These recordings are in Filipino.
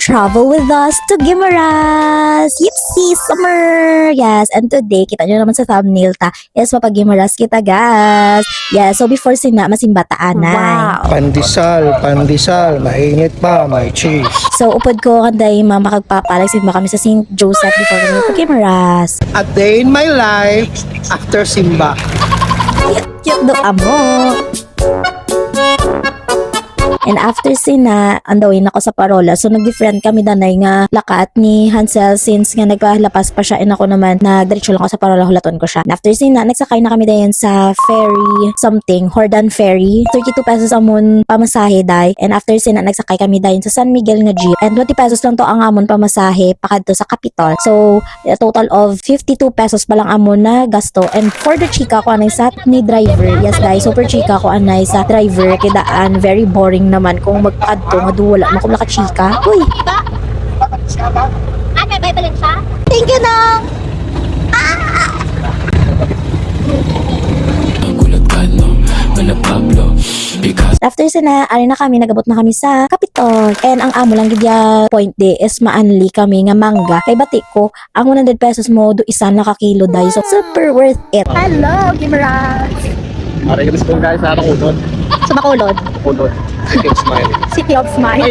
travel with us to Guimaras! Yipsy! Summer! Yes, and today, kita nyo naman sa thumbnail ta, is mapag-Guimaras kita, guys! Yes, so before masimbataan na. Wow! Pandesal, mainit pa, may cheese. So, upod ko kanday makagpapalag simba kami sa St. Joseph before kami mapag-Guimaras. A day in my life after Simba. Cute do amo! And after sina, andawin ako sa parola. So, nag-different kami danay nga lakat ni Hansel since nga nagpalapas pa siya and ako naman nagdiretso lang ako sa parola, hulaton ko siya. And after sina, nagsakay na kami dayon sa ferry something, Hordan Ferry. 32 pesos amon pamasahe day. And after sina, nagsakay kami dayon sa San Miguel nga jeep. And 20 pesos lang to ang amon pamasahe pakadto sa Capitol. So, a total of 52 pesos pa lang amon na gasto. And for the chika ko anay sa ni driver. Yes guys, super chika ko anay sa driver kidaan very boring naman kung magpadto nga duwala na kung nakachika. Uy! May Bible siya? Thank you, Nong! After sina, ari na kami, nagabot na kami sa Capitol. And ang amo lang gidya point de is maanli kami nga mangga. Kay bati ko, ang 100 pesos mo do isa nakakilo day. So, super worth it. Hello, Guimaras! Aray ka guys sa Bacolod. Sa Bacolod, Bacolod. City of Smile. City of Smile.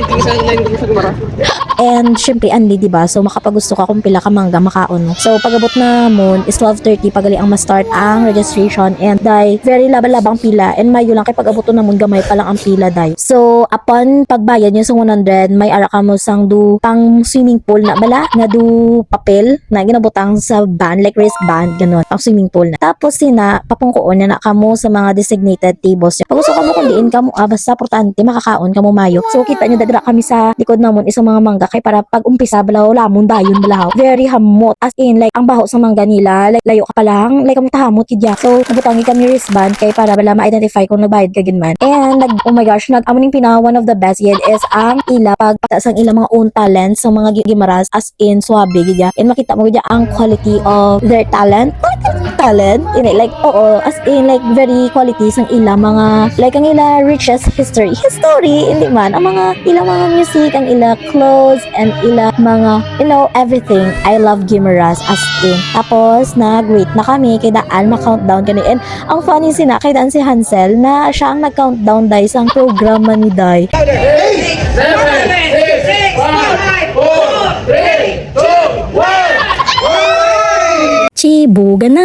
And syempre anli diba? So makapagusto ka kung pila ka mangga makaon mo. So pagabot na mo is 12:30 pagali ang ma-start ang registration and dai very laba-labang pila and mayo lang kay pagabot na mo gamay pa lang ang pila dai. So upon pagbayad niyo sa 100 may ara ka mo sang du pang swimming pool na bala nga du papel na ginabutang sa band like wristband ganon pang swimming pool na. Tapos sina papungkoon na kamo sa mga designated tables. Pag gusto ka mo kung diin ka mo basta importante makakaon ka mo mayo. So kita niyo dadra kami sa likod namon isang mga mangga kay para pag umpisa balaw lamon dayon balaw. Very hamot as in like ang baho sa mangga nila like layo ka pa lang like kamo tahamot kidya. So nabutangi kami wristband kay para bala ma-identify kung nagbayad ka ginman. And oh my gosh amuning pina one of the best yet is ang ila pagpataas ang ila mga own talents sa mga Guimaras as in swabe gidya. And makita mo gidya ang quality of their talent. Talent in it, like oo as in like very quality sang ila mga like ang ila richest history hindi man ang mga ila mga music ang ila clothes and ila mga everything. I love Guimaras as in. Tapos nag-wait na kami kay daan ma-countdown kani and ang funny sina kay daan si Hansel na siya ang nag-countdown dai sang programa ni Dai. 8, 7, 6, 5, 4, 3, 2, 1. Chibuga na!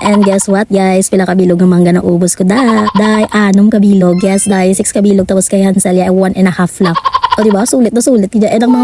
And guess what guys? Pila kabilog ng mangga na ubos ko da. Dai, 6 kabilog. Yes, dai, 6 kabilog. Tapos kay Hansel, 1.5 lang. O diba? Sulit na sulit. And ang mga